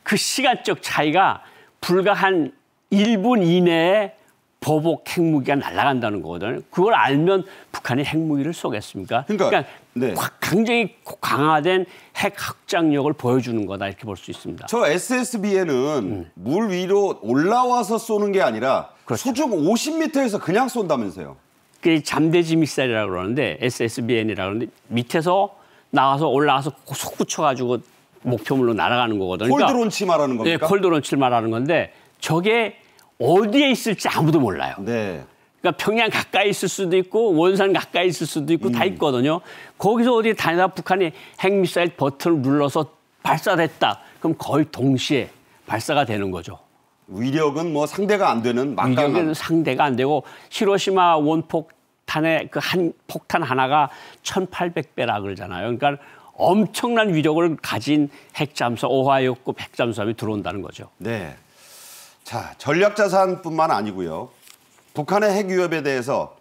Speaker 7: 그 시간적 차이가 불과 한 1분 이내에 보복 핵무기가 날아간다는 거거든요. 그걸 알면 북한이 핵무기를 쏘겠습니까? 그러니까
Speaker 1: 네.
Speaker 7: 굉장히 강화된 핵 확장력을 보여주는 거다, 이렇게 볼 수 있습니다.
Speaker 1: 저 SSBN은 물 위로 올라와서 쏘는 게 아니라
Speaker 7: 그렇죠.
Speaker 1: 수중 50m에서 그냥 쏜다면서요?
Speaker 7: 그게 잠대지 미사일이라고 그러는데, SSBN이라고 그러는데, 밑에서 나와서 올라가서 솟구쳐가지고 목표물로 날아가는 거거든요.
Speaker 1: 콜드론치 말하는 겁니까?
Speaker 7: 네, 콜드론치를 말하는 건데, 저게 어디에 있을지 아무도 몰라요.
Speaker 1: 네.
Speaker 7: 그러니까 평양 가까이 있을 수도 있고 원산 가까이 있을 수도 있고 다 있거든요. 거기서 어디 다니다 북한이 핵미사일 버튼을 눌러서 발사됐다. 그럼 거의 동시에 발사가 되는 거죠.
Speaker 1: 위력은 뭐 상대가 안 되는 막강한.
Speaker 7: 위력은 상대가 안 되고, 히로시마 원폭탄의 그 한 폭탄 하나가 1,800배라 그러잖아요. 그러니까 엄청난 위력을 가진 핵잠수함, 오하이오급 핵잠수함이 들어온다는 거죠.
Speaker 1: 네. 자, 전략자산뿐만 아니고요. 북한의 핵 위협에 대해서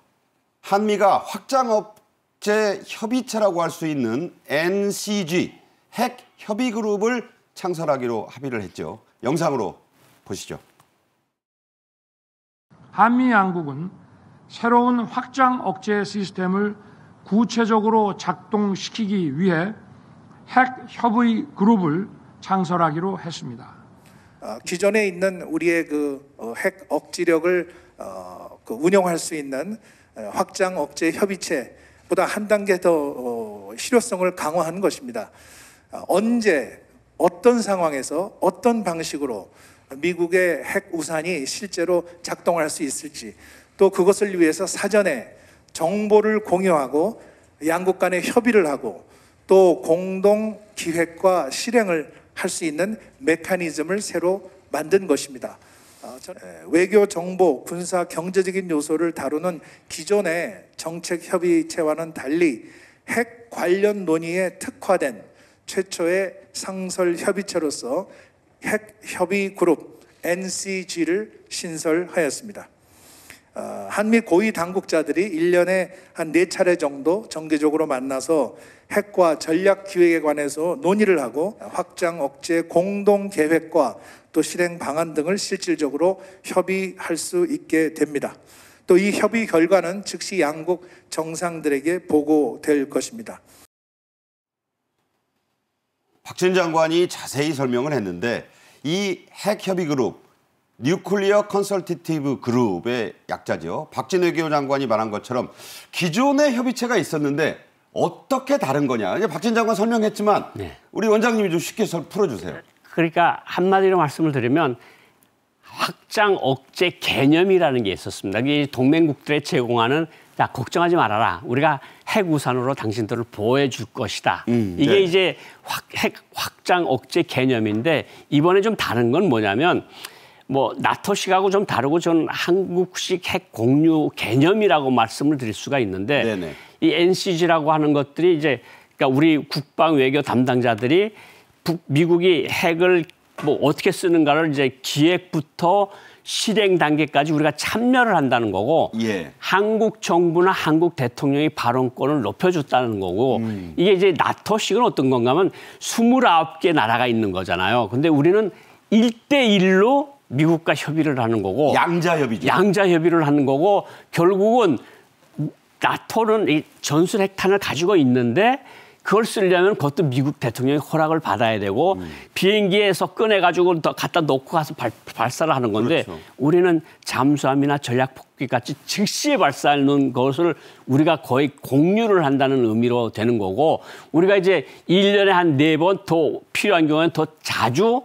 Speaker 1: 한미가 확장업체 협의체라고 할 수 있는 NCG 핵 협의그룹을 창설하기로 합의를 했죠. 영상으로 보시죠.
Speaker 3: 한미 양국은 새로운 확장 억제 시스템을 구체적으로 작동시키기 위해 핵 협의 그룹을 창설하기로 했습니다.
Speaker 8: 기존에 있는 우리의 핵 억지력을 운영할 수 있는 확장 억제 협의체보다 한 단계 더 실효성을 강화하는 것입니다. 언제 어떤 상황에서 어떤 방식으로 미국의 핵 우산이 실제로 작동할 수 있을지, 또 그것을 위해서 사전에 정보를 공유하고 양국 간에 협의를 하고 또 공동 기획과 실행을 할 수 있는 메커니즘을 새로 만든 것입니다. 외교, 정보, 군사, 경제적인 요소를 다루는 기존의 정책 협의체와는 달리 핵 관련 논의에 특화된 최초의 상설 협의체로서 핵 협의 그룹 NCG를 신설하였습니다. 한미 고위 당국자들이 1년에 한 4차례 정도 정기적으로 만나서 핵과 전략 기획에 관해서 논의를 하고 확장 억제 공동 계획과 또 실행 방안 등을 실질적으로 협의할 수 있게 됩니다. 또 이 협의 결과는 즉시 양국 정상들에게 보고될 것입니다.
Speaker 1: 박진 장관이 자세히 설명을 했는데 이 핵 협의 그룹 뉴클리어 컨설티티브 그룹의 약자죠. 박진 외교부 장관이 말한 것처럼 기존의 협의체가 있었는데 어떻게 다른 거냐. 이제 박진 장관 설명했지만
Speaker 7: 네.
Speaker 1: 우리 원장님이 좀 쉽게 풀어주세요.
Speaker 7: 그러니까 한마디로 말씀을 드리면 확장 억제 개념이라는 게 있었습니다. 이게 동맹국들에 제공하는 야, 걱정하지 말아라. 우리가 핵 우산으로 당신들을 보호해 줄 것이다. 이게
Speaker 1: 네.
Speaker 7: 이제 핵 확장 억제 개념인데 이번에 좀 다른 건 뭐냐면 뭐 나토식하고 좀 다르고 저는 한국식 핵 공유 개념이라고 말씀을 드릴 수가 있는데
Speaker 1: 네네.
Speaker 7: 이 NCG라고 하는 것들이 이제 그러니까 우리 국방 외교 담당자들이 미국이 핵을 뭐 어떻게 쓰는가를 이제 기획부터 실행 단계까지 우리가 참여를 한다는 거고
Speaker 1: 예.
Speaker 7: 한국 정부나 한국 대통령이 발언권을 높여줬다는 거고 이게 이제 나토식은 어떤 건가 하면 29개 나라가 있는 거잖아요. 근데 우리는 1대1로 미국과 협의를 하는 거고
Speaker 1: 양자협의죠.
Speaker 7: 양자협의를 하는 거고 결국은 나토는 이 전술 핵탄을 가지고 있는데 그걸 쓰려면 그것도 미국 대통령의 허락을 받아야 되고 비행기에서 꺼내가지고 갖다 놓고 가서 발사를 하는 건데
Speaker 1: 그렇죠.
Speaker 7: 우리는 잠수함이나 전략폭기 같이 즉시에 발사하는 것을 우리가 거의 공유를 한다는 의미로 되는 거고 우리가 이제 1년에 한 4번 더 필요한 경우에는 더 자주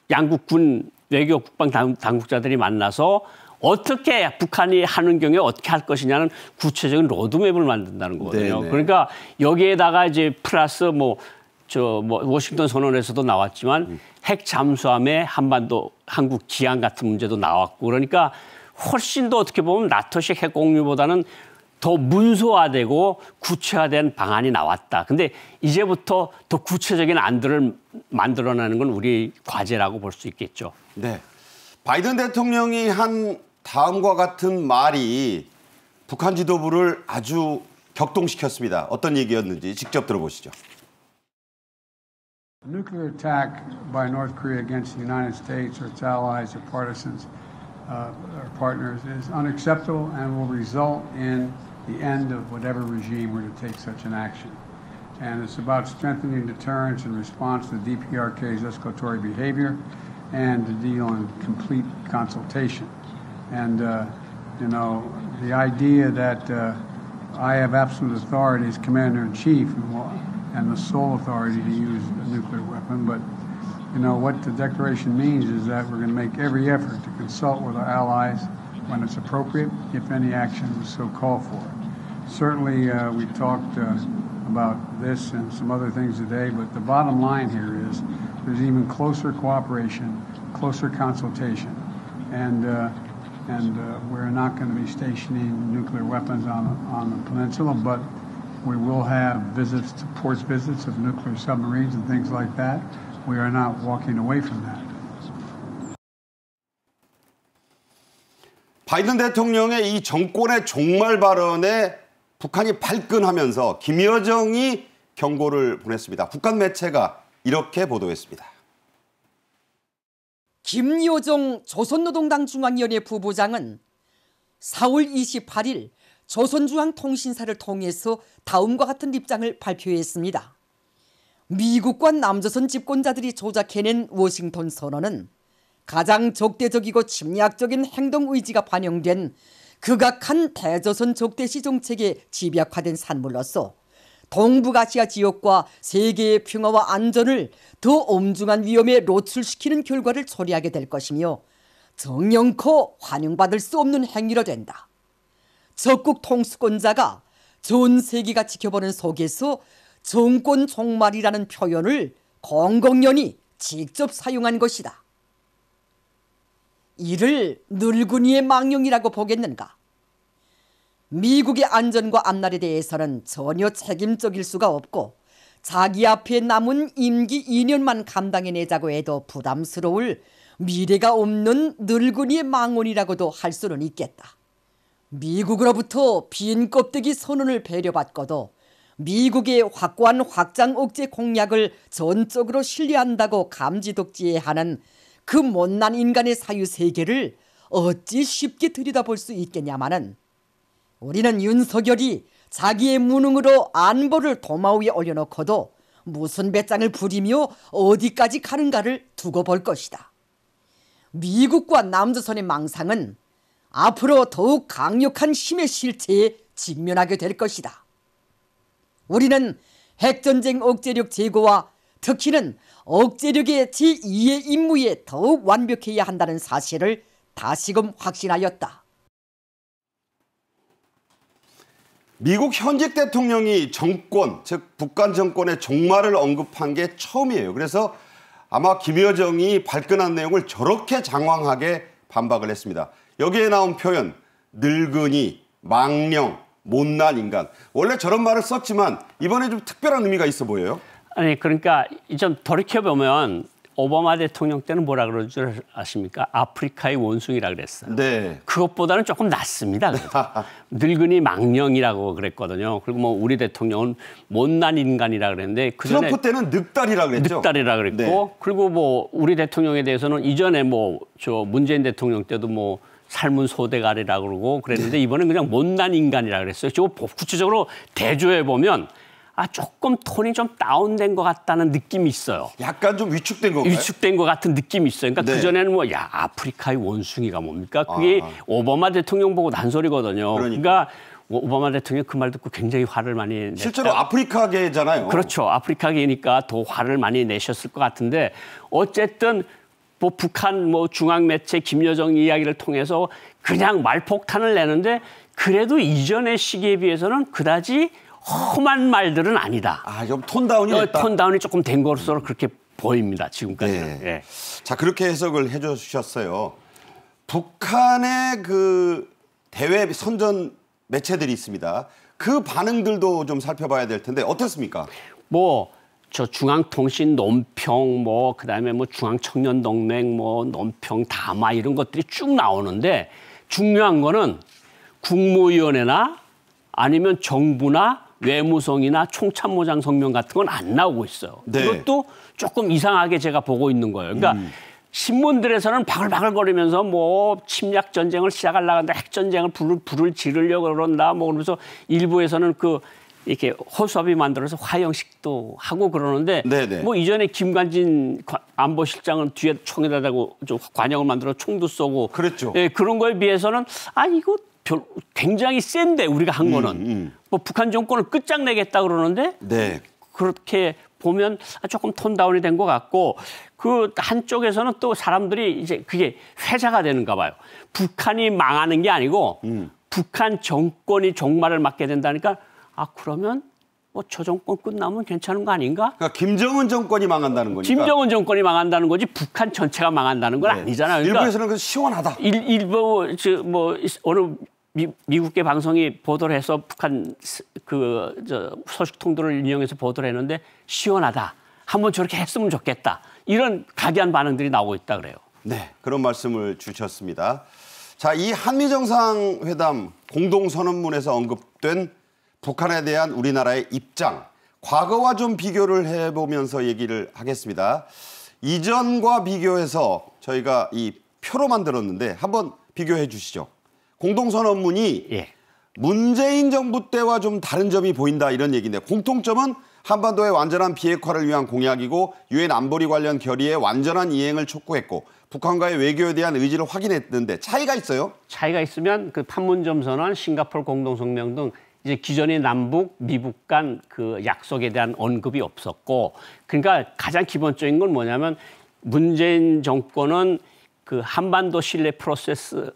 Speaker 7: 양국 군 외교 국방 당국자들이 만나서 어떻게 북한이 하는 경우에 어떻게 할 것이냐는 구체적인 로드맵을 만든다는 거거든요.
Speaker 1: 네네.
Speaker 7: 그러니까 여기에다가 이제 플러스 워싱턴 선언에서도 나왔지만 핵 잠수함의 한반도 한국 기항 같은 문제도 나왔고 그러니까 훨씬 더 어떻게 보면 나토식 핵 공유보다는 더 문서화되고 구체화된 방안이 나왔다. 근데 이제부터 더 구체적인 안들을 만들어내는 건 우리 과제라고 볼 수 있겠죠.
Speaker 1: 네. 바이든 대통령이 한 다음과 같은 말이 북한 지도부를 아주 격동시켰습니다. 어떤 얘기였는지 직접 들어보시죠.
Speaker 4: Nuclear attack by North Korea against the United States or its allies or partisans or partners is unacceptable and will result in the end of whatever regime were to take such an action. And it's about strengthening deterrence in response to the DPRK's escalatory behavior and to deal in complete consultation. And, the idea that I have absolute authority as Commander-in-Chief and the sole authority to use a nuclear weapon, but, what the declaration means is that we're going to make every effort to consult with our allies when it's appropriate, if any action is so called for. Certainly, we talked about this and some other things today, but the bottom line here is there's even closer cooperation, closer consultation, and we're not going to be stationing nuclear weapons on the peninsula, but we will have visits to ports visits of nuclear submarines and things like that. We are not walking away from that.
Speaker 1: 바이든 대통령의 이 정권의 종말 발언에 북한이 발끈하면서 김여정이 경고를 보냈습니다. 북한 매체가 이렇게 보도했습니다.
Speaker 6: 김여정 조선노동당 중앙위원회 부부장은 4월 28일 조선중앙통신사를 통해서 다음과 같은 입장을 발표했습니다. 미국과 남조선 집권자들이 조작해낸 워싱턴 선언은 가장 적대적이고 침략적인 행동 의지가 반영된 극악한 대조선 적대시 정책에 집약화된 산물로서 동북아시아 지역과 세계의 평화와 안전을 더 엄중한 위험에 노출시키는 결과를 초래하게 될 것이며 정연코 환영받을 수 없는 행위로 된다. 적국 통수권자가 전 세계가 지켜보는 속에서 정권 종말이라는 표현을 공공연히 직접 사용한 것이다. 이를 늙은이의 망령이라고 보겠는가? 미국의 안전과 앞날에 대해서는 전혀 책임적일 수가 없고 자기 앞에 남은 임기 2년만 감당해내자고 해도 부담스러울 미래가 없는 늙은이의 망언이라고도 할 수는 있겠다. 미국으로부터 빈 껍데기 선언을 배려받고도 미국의 확고한 확장 억제 공약을 전적으로 신뢰한다고 감지덕지해하는 그 못난 인간의 사유 세계를 어찌 쉽게 들여다볼 수 있겠냐마는 우리는 윤석열이 자기의 무능으로 안보를 도마 위에 올려놓고도 무슨 배짱을 부리며 어디까지 가는가를 두고 볼 것이다. 미국과 남조선의 망상은 앞으로 더욱 강력한 힘의 실체에 직면하게 될 것이다. 우리는 핵전쟁 억제력 제고와 특히는 억제력의 제2의 임무에 더욱 완벽해야 한다는 사실을 다시금 확신하였다.
Speaker 1: 미국 현직 대통령이 정권, 즉 북한 정권의 종말을 언급한 게 처음이에요. 그래서 아마 김여정이 발끈한 내용을 저렇게 장황하게 반박을 했습니다. 여기에 나온 표현, 늙은이, 망령, 못난 인간. 원래 저런 말을 썼지만 이번에 좀 특별한 의미가 있어 보여요.
Speaker 7: 아니 그러니까 좀 돌이켜보면 오바마 대통령 때는 뭐라 그럴 줄 아십니까? 아프리카의 원숭이라 그랬어요.
Speaker 1: 네.
Speaker 7: 그것보다는 조금 낫습니다. 늙은이 망령이라고 그랬거든요. 그리고 뭐 우리 대통령은 못난 인간이라 그랬는데 그전에
Speaker 1: 트럼프 때는 늑다리라 그랬죠.
Speaker 7: 늑다리라 그랬고
Speaker 1: 네.
Speaker 7: 그리고 뭐 우리 대통령에 대해서는 이전에 뭐 저 문재인 대통령 때도 뭐 삶은 소대가리라 그러고 그랬는데 이번엔 그냥 못난 인간이라 그랬어요. 저 구체적으로 대조해 보면 아 조금 톤이 좀 다운된 것 같다는 느낌이 있어요.
Speaker 1: 약간 좀 위축된 건가요?
Speaker 7: 위축된 것 같은 느낌이 있어요. 그러니까
Speaker 1: 네.
Speaker 7: 그전에는 뭐 야 아프리카의 원숭이가 뭡니까? 그게 오바마 대통령 보고 난소리거든요. 그러니까 오바마 대통령 그 말 듣고 굉장히 화를 많이 냈어요.
Speaker 1: 실제로 아프리카계잖아요.
Speaker 7: 그렇죠. 아프리카계니까 더 화를 많이 내셨을 것 같은데 어쨌든 뭐 북한 뭐 중앙 매체 김여정 이야기를 통해서 그냥 말폭탄을 내는데 그래도 이전의 시기에 비해서는 그다지 험한 말들은 아니다.
Speaker 1: 아, 좀 톤다운이 됐다.
Speaker 7: 톤다운이 조금 된 것으로 그렇게 보입니다. 지금까지는.
Speaker 1: 네.
Speaker 7: 예.
Speaker 1: 자, 그렇게 해석을 해주셨어요. 북한의 그 대외 선전 매체들이 있습니다. 그 반응들도 좀 살펴봐야 될 텐데 어떻습니까?
Speaker 7: 뭐 저 중앙통신 논평 뭐 그다음에 뭐 중앙청년동맹 뭐 논평 담화 이런 것들이 쭉 나오는데 중요한 거는 국무위원회나 아니면 정부나 외무성이나 총참모장 성명 같은 건 안 나오고 있어요.
Speaker 1: 네.
Speaker 7: 이것도 조금 이상하게 제가 보고 있는 거예요. 그러니까 신문들에서는 바글바글거리면서 뭐 침략 전쟁을 시작하려고 한다, 핵 전쟁을 불을 지르려고 그런다, 뭐 그러면서 일부에서는 그 이렇게 허수아비 만들어서 화형식도 하고 그러는데
Speaker 1: 네네.
Speaker 7: 뭐 이전에 김관진 안보실장은 뒤에 총에다 대고 좀 관역을 만들어 총도 쏘고
Speaker 1: 그랬죠.
Speaker 7: 예, 그런 거에 비해서는 아 이거 굉장히 센데 우리가 한 거는 뭐 북한 정권을 끝장내겠다 그러는데
Speaker 1: 네.
Speaker 7: 그렇게 보면 조금 톤다운이 된 것 같고 그 한쪽에서는 또 사람들이 이제 그게 회자가 되는가 봐요. 북한이 망하는 게 아니고 북한 정권이 종말을 맞게 된다니까 아 그러면 뭐 저 정권 끝나면 괜찮은 거 아닌가?
Speaker 1: 그러니까 김정은 정권이 망한다는 거니까.
Speaker 7: 김정은 정권이 망한다는 거지 북한 전체가 망한다는 건
Speaker 1: 네.
Speaker 7: 아니잖아요. 그러니까
Speaker 1: 일부에서는 그 시원하다.
Speaker 7: 일부 뭐 어느 미국계 방송이 보도를 해서 북한 저 소식통들을 인용해서 보도를 했는데 시원하다. 한번 저렇게 했으면 좋겠다. 이런 각이한 반응들이 나오고 있다 그래요.
Speaker 1: 네, 그런 말씀을 주셨습니다. 자, 이 한미 정상회담 공동선언문에서 언급된 북한에 대한 우리나라의 입장, 과거와 좀 비교를 해보면서 얘기를 하겠습니다. 이전과 비교해서 저희가 이 표로 만들었는데 한번 비교해 주시죠. 공동선언문이
Speaker 7: 예.
Speaker 1: 문재인 정부 때와 좀 다른 점이 보인다 이런 얘기인데 공통점은 한반도의 완전한 비핵화를 위한 공약이고 유엔 안보리 관련 결의의 완전한 이행을 촉구했고 북한과의 외교에 대한 의지를 확인했는데 차이가 있어요?
Speaker 7: 차이가 있으면 그 판문점 선언, 싱가포르 공동성명 등 이제 기존의 남북, 미북 간 그 약속에 대한 언급이 없었고, 그러니까 가장 기본적인 건 뭐냐면 문재인 정권은 그 한반도 신뢰 프로세스,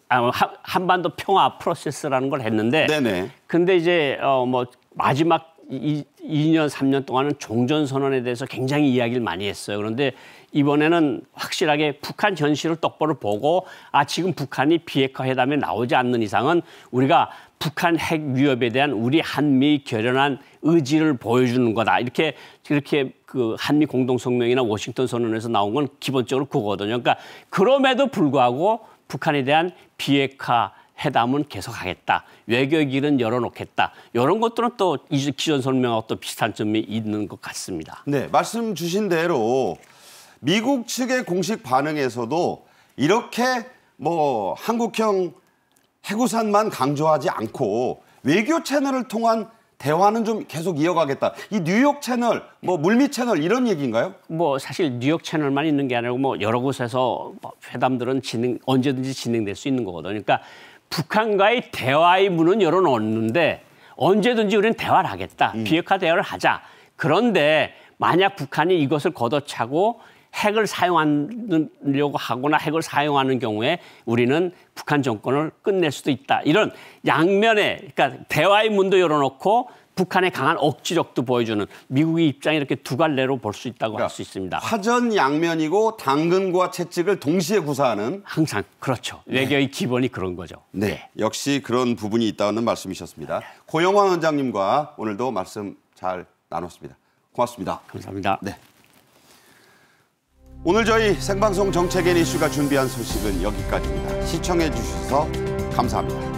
Speaker 7: 한반도 평화 프로세스라는 걸 했는데,
Speaker 1: 네네.
Speaker 7: 근데 이제 뭐 마지막 2년, 3년 동안은 종전 선언에 대해서 굉장히 이야기를 많이 했어요. 그런데 이번에는 확실하게 북한 현실을 똑바로 보고 지금 북한이 비핵화 회담에 나오지 않는 이상은 우리가 북한 핵 위협에 대한 우리 한미 결연한 의지를 보여주는 거다. 이렇게 그 한미 공동성명이나 워싱턴 선언에서 나온 건 기본적으로 그거거든요. 그러니까 그럼에도 불구하고 북한에 대한 비핵화 회담은 계속하겠다. 외교의 길은 열어놓겠다. 이런 것들은 또 기존 설명하고 또 비슷한 점이 있는 것 같습니다.
Speaker 1: 네, 말씀 주신 대로 미국 측의 공식 반응에서도 이렇게 뭐 한국형 해구산만 강조하지 않고 외교 채널을 통한 대화는 좀 계속 이어가겠다. 이 뉴욕 채널, 뭐 물밑 채널 이런 얘기인가요?
Speaker 7: 뭐 사실 뉴욕 채널만 있는 게 아니고 뭐 여러 곳에서 회담들은 언제든지 진행될 수 있는 거거든요. 그러니까 북한과의 대화의 문은 열어놓는데 언제든지 우리는 대화를 하겠다. 비핵화 대화를 하자. 그런데 만약 북한이 이것을 걷어차고 핵을 사용하려고 하거나 핵을 사용하는 경우에 우리는 북한 정권을 끝낼 수도 있다. 이런 양면에, 그러니까 대화의 문도 열어놓고 북한의 강한 억지력도 보여주는 미국의 입장이 이렇게 두 갈래로 볼 수 있다고 할 수 있습니다.
Speaker 1: 화전 양면이고 당근과 채찍을 동시에 구사하는.
Speaker 7: 항상 그렇죠. 외교의 기본이 그런 거죠.
Speaker 1: 네, 역시 그런 부분이 있다는 말씀이셨습니다. 고영환 원장님과 오늘도 말씀 잘 나눴습니다. 고맙습니다.
Speaker 7: 감사합니다.
Speaker 1: 네. 오늘 저희 생방송 정책인 이슈가 준비한 소식은 여기까지입니다. 시청해 주셔서 감사합니다.